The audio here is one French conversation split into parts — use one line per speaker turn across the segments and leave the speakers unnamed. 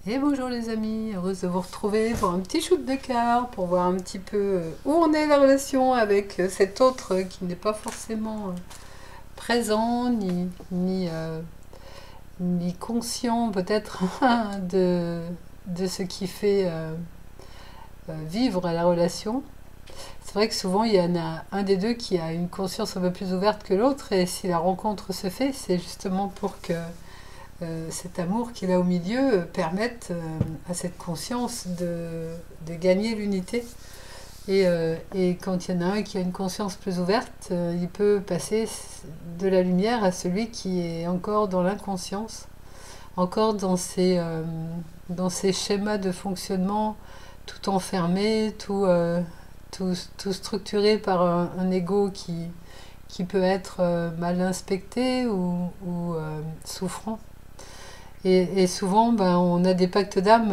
Et bonjour les amis, heureuse de vous retrouver pour un petit shoot de cœur, pour voir un petit peu où on est la relation avec cet autre qui n'est pas forcément présent, ni conscient peut-être de ce qui fait vivre la relation. C'est vrai que souvent il y en a un des deux qui a une conscience un peu plus ouverte que l'autre, et si la rencontre se fait, c'est justement pour que cet amour qu'il a au milieu permette à cette conscience de gagner l'unité. Et quand il y en a un qui a une conscience plus ouverte, il peut passer de la lumière à celui qui est encore dans l'inconscience, encore dans ses schémas de fonctionnement, tout enfermé, tout structuré par un ego qui peut être mal inspecté ou souffrant. Et souvent, ben, on a des pactes d'âme,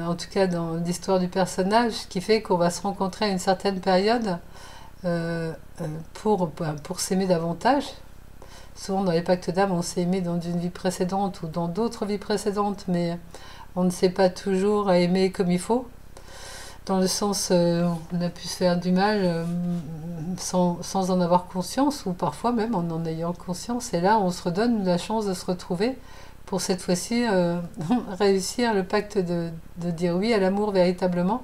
en tout cas dans l'histoire du personnage, qui fait qu'on va se rencontrer à une certaine période euh, pour s'aimer davantage. Souvent, dans les pactes d'âme, on s'est aimé dans une vie précédente ou dans d'autres vies précédentes, mais on ne sait pas toujours aimer comme il faut. Dans le sens, on a pu se faire du mal sans en avoir conscience, ou parfois même en ayant conscience. Et là, on se redonne la chance de se retrouver pour cette fois-ci réussir le pacte de dire oui à l'amour véritablement.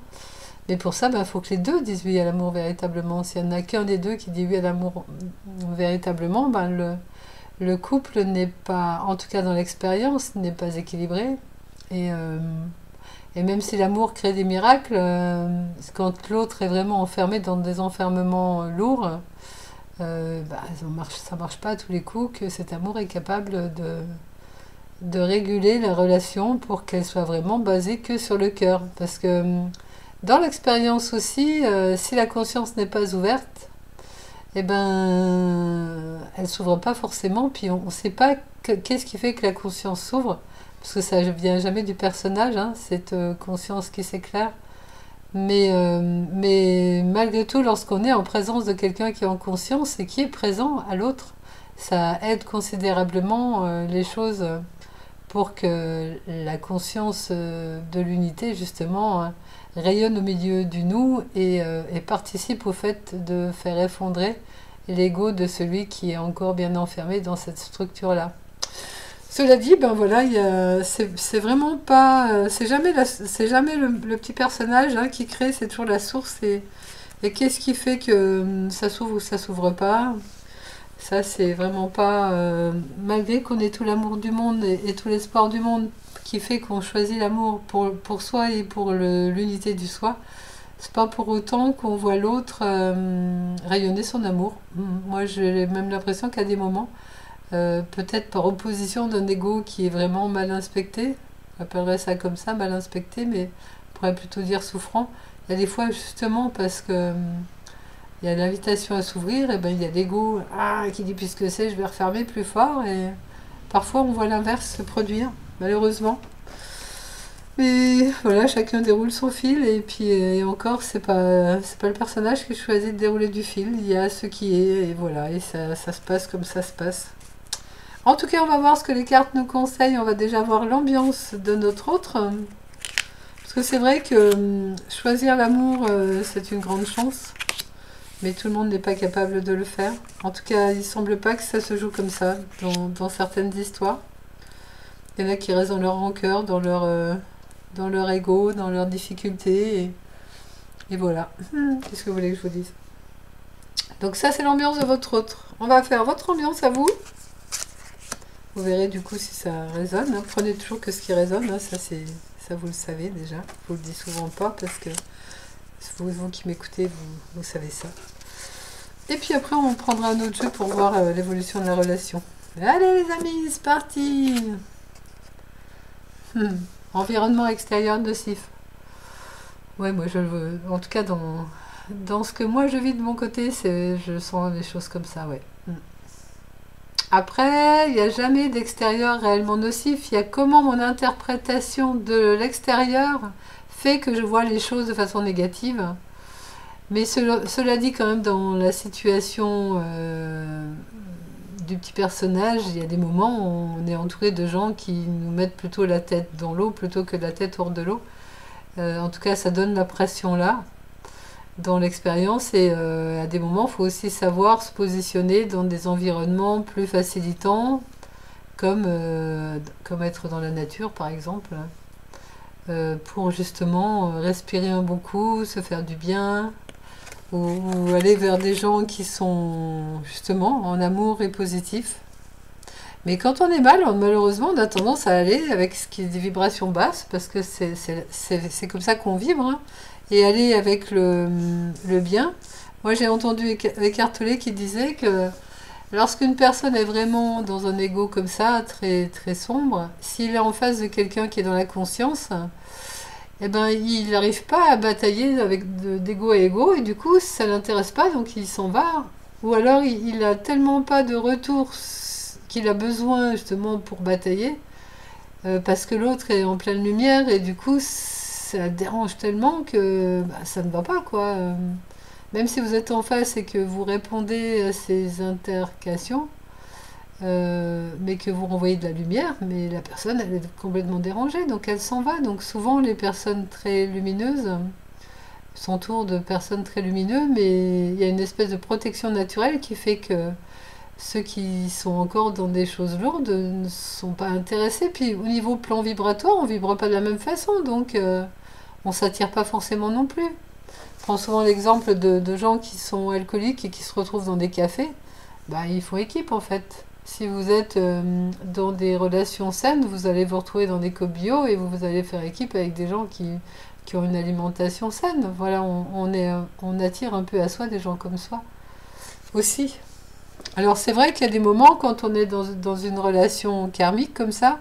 Mais pour ça, il faut que les deux disent oui à l'amour véritablement. S'il n'y en a qu'un des deux qui dit oui à l'amour véritablement, le couple n'est pas, en tout cas dans l'expérience, n'est pas équilibré. Et, euh, et même si l'amour crée des miracles, quand l'autre est vraiment enfermé dans des enfermements lourds, ça marche pas à tous les coups, que cet amour est capable de réguler la relation pour qu'elle soit vraiment basée que sur le cœur. Parce que dans l'expérience aussi, si la conscience n'est pas ouverte, eh ben, elle s'ouvre pas forcément, puis on ne sait pas qu'est-ce qui fait que la conscience s'ouvre, parce que ça ne vient jamais du personnage, hein, cette conscience qui s'éclaire. Mais malgré tout, lorsqu'on est en présence de quelqu'un qui est en conscience et qui est présent à l'autre, ça aide considérablement les choses pour que la conscience de l'unité, justement, rayonne au milieu du nous et participe au fait de faire effondrer l'ego de celui qui est encore bien enfermé dans cette structure-là. Cela dit, ben voilà, c'est vraiment pas, c'est jamais le petit personnage hein, qui crée, c'est toujours la source. Et qu'est-ce qui fait que ça s'ouvre ou ça s'ouvre pas? Ça, c'est vraiment pas, malgré qu'on ait tout l'amour du monde et tout l'espoir du monde qui fait qu'on choisit l'amour pour soi et pour l'unité du soi, c'est pas pour autant qu'on voit l'autre rayonner son amour. Moi, j'ai même l'impression qu'à des moments, peut-être par opposition d'un ego qui est vraiment mal inspecté, j'appellerais ça comme ça, mal inspecté, mais on pourrait plutôt dire souffrant. Il y a des fois justement parce que il y a l'invitation à s'ouvrir, et ben il y a l'ego qui dit puisque c'est, je vais refermer plus fort, et parfois on voit l'inverse se produire, malheureusement. Mais voilà, chacun déroule son fil, et puis et encore, c'est pas le personnage qui choisit de dérouler du fil, il y a ce qui est, et voilà, et ça se passe comme ça se passe. En tout cas, on va voir ce que les cartes nous conseillent. On va déjà voir l'ambiance de notre autre. Parce que c'est vrai que choisir l'amour, c'est une grande chance. Mais tout le monde n'est pas capable de le faire. En tout cas, il ne semble pas que ça se joue comme ça dans certaines histoires. Il y en a qui restent dans leur rancœur, dans leur ego, dans leurs difficultés. Et voilà. Qu'est-ce que vous voulez que je vous dise? Donc ça, c'est l'ambiance de votre autre. On va faire votre ambiance à vous. Vous verrez du coup si ça résonne. Hein. Prenez toujours que ce qui résonne. Hein. Ça vous le savez déjà. Je vous le dis souvent pas parce que vous qui m'écoutez, vous savez ça. Et puis après, on prendra un autre jeu pour voir l'évolution de la relation. Allez les amis, c'est parti. Environnement extérieur nocif. Ouais, moi je le veux. En tout cas, dans ce que moi je vis de mon côté, je sens des choses comme ça, ouais. Après, il n'y a jamais d'extérieur réellement nocif. Il y a comment mon interprétation de l'extérieur fait que je vois les choses de façon négative. Mais cela dit, quand même, dans la situation du petit personnage, il y a des moments où on est entouré de gens qui nous mettent plutôt la tête dans l'eau plutôt que la tête hors de l'eau. En tout cas, ça donne l'impression là dans l'expérience et à des moments, il faut aussi savoir se positionner dans des environnements plus facilitants, comme être dans la nature par exemple, pour justement respirer un bon coup, se faire du bien, ou aller vers des gens qui sont justement en amour et positifs. Mais quand on est mal, malheureusement, on a tendance à aller avec ce qui est des vibrations basses, parce que c'est comme ça qu'on vibre, hein, et aller avec le bien. Moi, j'ai entendu Eckhart Tolle qui disait que lorsqu'une personne est vraiment dans un ego comme ça, très, très sombre, s'il est en face de quelqu'un qui est dans la conscience, eh ben, il n'arrive pas à batailler d'ego à ego, et du coup, ça ne l'intéresse pas, donc il s'en va. Ou alors, il a tellement pas de retour qu'il a besoin justement pour batailler, parce que l'autre est en pleine lumière, et du coup, ça dérange tellement que bah, ça ne va pas, quoi. Même si vous êtes en face et que vous répondez à ces intercations, mais que vous renvoyez de la lumière, mais la personne, elle est complètement dérangée, donc elle s'en va. Donc souvent, les personnes très lumineuses s'entourent de personnes très lumineuses, mais il y a une espèce de protection naturelle qui fait que ceux qui sont encore dans des choses lourdes ne sont pas intéressés. Puis au niveau plan vibratoire, on ne vibre pas de la même façon, donc on ne s'attire pas forcément non plus. Je prends souvent l'exemple de gens qui sont alcooliques et qui se retrouvent dans des cafés. Bah, ils font équipe en fait. Si vous êtes dans des relations saines, vous allez vous retrouver dans des copes bio et vous allez faire équipe avec des gens qui ont une alimentation saine. Voilà, on attire un peu à soi des gens comme soi aussi. Alors c'est vrai qu'il y a des moments quand on est dans une relation karmique comme ça,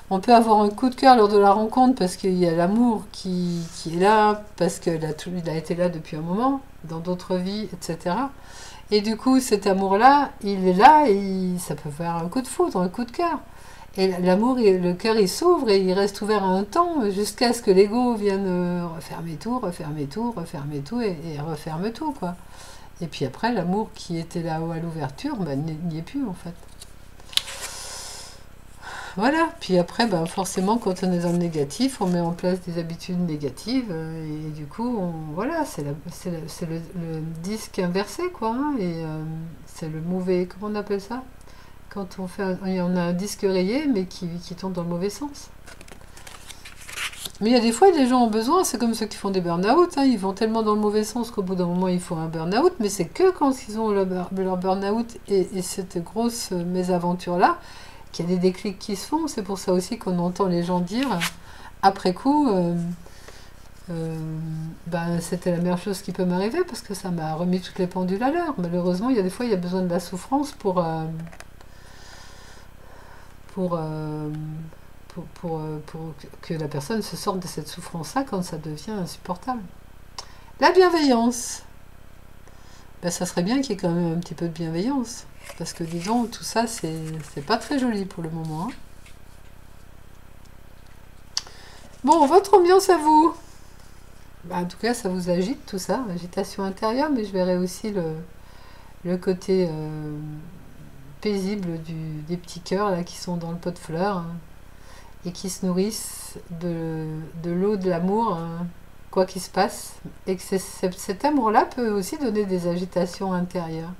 on peut avoir un coup de cœur lors de la rencontre parce qu'il y a l'amour qui est là, parce qu'il a été là depuis un moment, dans d'autres vies, etc. Et du coup, cet amour-là, il est là et ça peut faire un coup de foudre, un coup de cœur. Et l'amour, le cœur, il s'ouvre et il reste ouvert un temps jusqu'à ce que l'ego vienne refermer tout, refermer tout, refermer tout et referme tout, quoi. Et puis après, l'amour qui était là-haut à l'ouverture, bah, n'y est plus en fait. Voilà, puis après, ben, forcément, quand on est dans le négatif, on met en place des habitudes négatives, et du coup, voilà, c'est le disque inversé, quoi, hein, et c'est le mauvais, comment on appelle ça? Quand on a un disque rayé, mais qui tombe dans le mauvais sens. Mais il y a des fois, les gens ont besoin, c'est comme ceux qui font des burn-out, hein, ils vont tellement dans le mauvais sens qu'au bout d'un moment, ils font un burn-out, mais c'est que quand ils ont leur burn-out et cette grosse mésaventure-là, qu'il y a des déclics qui se font. C'est pour ça aussi qu'on entend les gens dire, après coup, ben, c'était la meilleure chose qui peut m'arriver, parce que ça m'a remis toutes les pendules à l'heure. Malheureusement, il y a des fois, il y a besoin de la souffrance pour, euh, pour que la personne se sorte de cette souffrance-là quand ça devient insupportable. La bienveillance. Ben, ça serait bien qu'il y ait quand même un petit peu de bienveillance. Parce que disons, tout ça, c'est pas très joli pour le moment. Hein. Bon, votre ambiance à vous. Ben, en tout cas, ça vous agite tout ça, agitation intérieure, mais je verrai aussi le côté paisible des petits cœurs là, qui sont dans le pot de fleurs, hein, et qui se nourrissent de l'eau de l'amour, hein, quoi qu'il se passe. Et que cet amour-là peut aussi donner des agitations intérieures.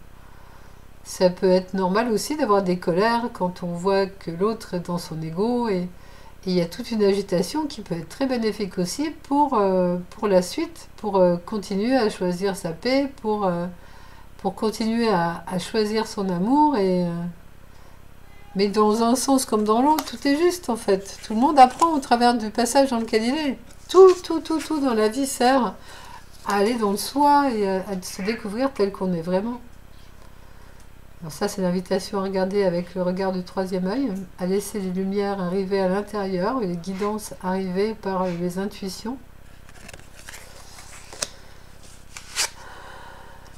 Ça peut être normal aussi d'avoir des colères quand on voit que l'autre est dans son ego, et il y a toute une agitation qui peut être très bénéfique aussi pour la suite, pour continuer à choisir sa paix, pour continuer à choisir son amour, mais dans un sens comme dans l'autre, tout est juste en fait. Tout le monde apprend au travers du passage dans lequel il est. Tout dans la vie sert à aller dans le soi et à se découvrir tel qu'on est vraiment. Alors ça, c'est l'invitation à regarder avec le regard du troisième œil, à laisser les lumières arriver à l'intérieur, et les guidances arriver par les intuitions.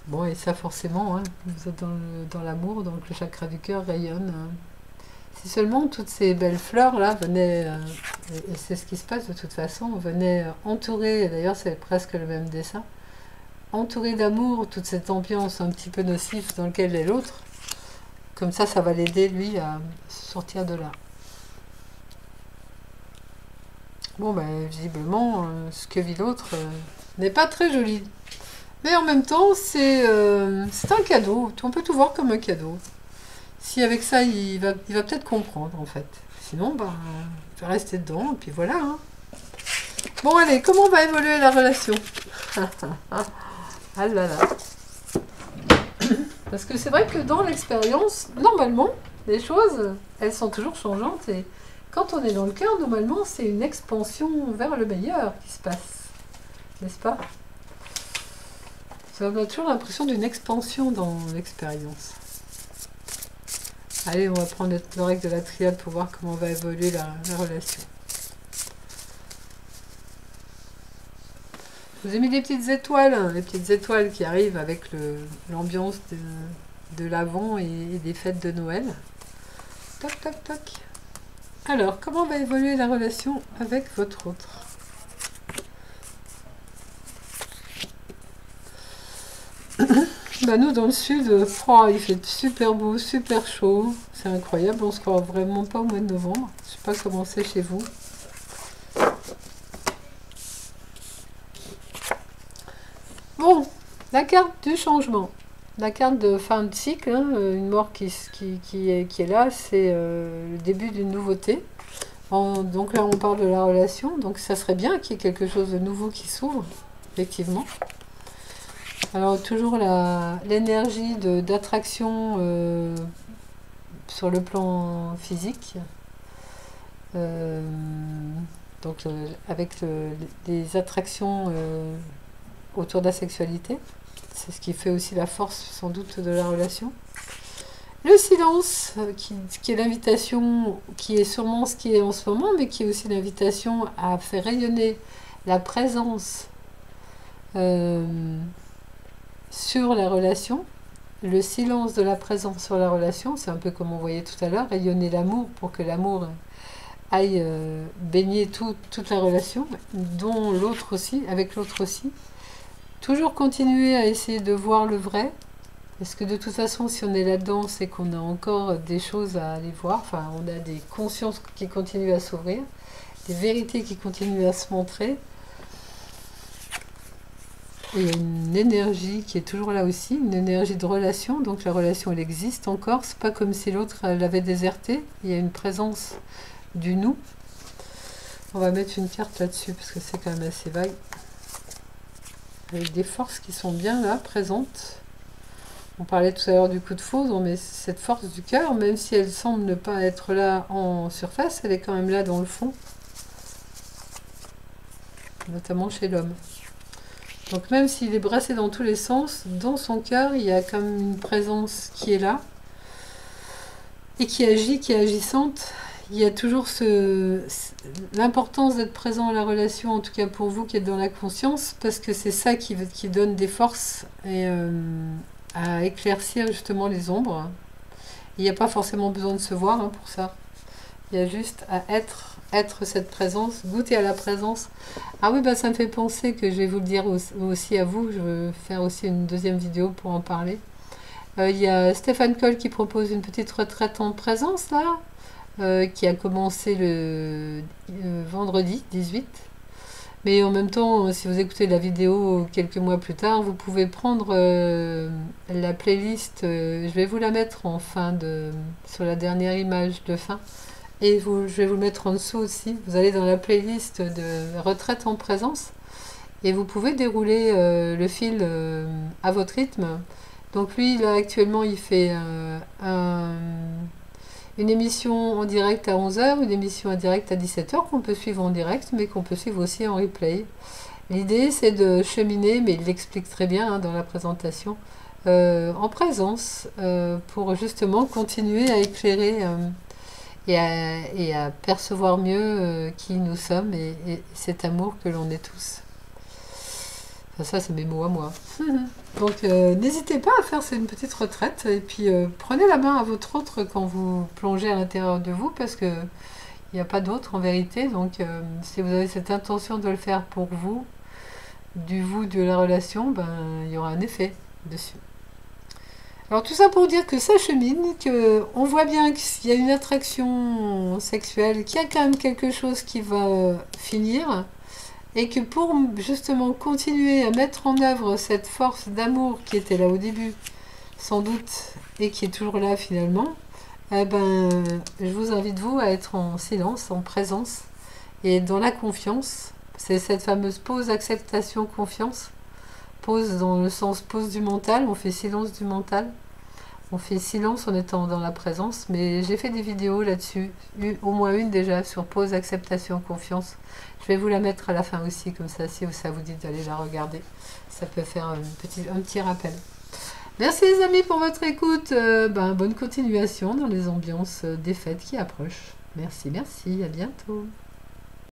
Bon, et ça forcément, hein, vous êtes dans l'amour, donc le chakra du cœur rayonne. Hein. Si seulement toutes ces belles fleurs-là venaient, et c'est ce qui se passe de toute façon, venaient entourer, d'ailleurs c'est presque le même dessin, entourer d'amour toute cette ambiance un petit peu nocive dans laquelle est l'autre, comme ça va l'aider, lui, à sortir de là. Bon, ben, visiblement, ce que vit l'autre n'est pas très joli. Mais en même temps, c'est un cadeau. On peut tout voir comme un cadeau. Si avec ça, il va peut-être comprendre, en fait. Sinon, ben, il va rester dedans, et puis voilà. Hein. Bon, allez, comment va évoluer la relation? Ah là là. Parce que c'est vrai que dans l'expérience, normalement, les choses, elles sont toujours changeantes. Et quand on est dans le cœur, normalement, c'est une expansion vers le meilleur qui se passe. N'est-ce pas? On a toujours l'impression d'une expansion dans l'expérience. Allez, on va prendre le règle de la triade pour voir comment va évoluer la relation. Je vous ai mis des petites étoiles, hein, les petites étoiles qui arrivent avec l'ambiance de l'Avent et des fêtes de Noël. Toc, toc, toc. Alors, comment va évoluer la relation avec votre autre? Bah nous, dans le sud, il fait super beau, super chaud. C'est incroyable, on se croit vraiment pas au mois de novembre. Je sais pas comment c'est chez vous. Bon, la carte du changement. La carte de fin de cycle, hein, une mort qui est là, c'est le début d'une nouveauté. Donc là, on parle de la relation. Donc ça serait bien qu'il y ait quelque chose de nouveau qui s'ouvre, effectivement. Alors toujours l'énergie d'attraction sur le plan physique. Donc avec des attractions autour de la sexualité. C'est ce qui fait aussi la force sans doute de la relation. Le silence, qui est l'invitation, qui est sûrement ce qui est en ce moment, mais qui est aussi l'invitation à faire rayonner la présence sur la relation. Le silence de la présence sur la relation, c'est un peu comme on voyait tout à l'heure, rayonner l'amour pour que l'amour aille baigner toute la relation, dont l'autre aussi, avec l'autre aussi. Toujours continuer à essayer de voir le vrai, parce que de toute façon, si on est là-dedans, c'est qu'on a encore des choses à aller voir, enfin, on a des consciences qui continuent à s'ouvrir, des vérités qui continuent à se montrer. Et il y a une énergie qui est toujours là aussi, une énergie de relation, donc la relation, elle existe encore, c'est pas comme si l'autre l'avait désertée, il y a une présence du nous. On va mettre une carte là-dessus, parce que c'est quand même assez vague. Avec des forces qui sont bien là, présentes. On parlait tout à l'heure du coup de foudre, mais cette force du cœur, même si elle semble ne pas être là en surface, elle est quand même là dans le fond. Notamment chez l'homme. Donc même s'il est brassé dans tous les sens, dans son cœur, il y a quand même une présence qui est là. Et qui agit, qui est agissante. Il y a toujours l'importance d'être présent à la relation, en tout cas pour vous qui êtes dans la conscience, parce que c'est ça qui donne des forces et à éclaircir justement les ombres. Il n'y a pas forcément besoin de se voir hein, pour ça. Il y a juste à être cette présence, goûter à la présence. Ah oui, bah ça me fait penser que je vais vous le dire aussi à vous. Je vais faire aussi une deuxième vidéo pour en parler. Il y a Stéphane Cole qui propose une petite retraite en présence là. Qui a commencé le vendredi 18. Mais en même temps, si vous écoutez la vidéo quelques mois plus tard, vous pouvez prendre la playlist, je vais vous la mettre sur la dernière image de fin. Et je vais vous le mettre en dessous aussi. Vous allez dans la playlist de retraite en présence et vous pouvez dérouler le fil à votre rythme. Donc lui, là, actuellement, il fait une émission en direct à 11h, une émission en direct à 17h qu'on peut suivre en direct, mais qu'on peut suivre aussi en replay. L'idée, c'est de cheminer, mais il l'explique très bien hein, dans la présentation, en présence, pour justement continuer à éclairer et à percevoir mieux qui nous sommes et cet amour que l'on est tous. Enfin, ça, c'est mes mots à moi. Donc, n'hésitez pas à faire une petite retraite et puis prenez la main à votre autre quand vous plongez à l'intérieur de vous parce que il n'y a pas d'autre en vérité. Donc, si vous avez cette intention de le faire pour vous, du vous de la relation, ben, il y aura un effet dessus. Alors tout ça pour dire que ça chemine, que on voit bien qu'il y a une attraction sexuelle, qu'il y a quand même quelque chose qui va finir, et que pour justement continuer à mettre en œuvre cette force d'amour qui était là au début, sans doute, et qui est toujours là finalement, eh ben, je vous invite vous à être en silence, en présence, et dans la confiance. C'est cette fameuse pause acceptation confiance. Pause dans le sens pause du mental, on fait silence du mental. On fait silence en étant dans la présence, mais j'ai fait des vidéos là-dessus, au moins une déjà, sur pause, acceptation, confiance. Je vais vous la mettre à la fin aussi, comme ça, si ça vous dit d'aller la regarder. Ça peut faire un petit rappel. Merci les amis pour votre écoute. Bonne continuation dans les ambiances des fêtes qui approchent. Merci, merci, à bientôt.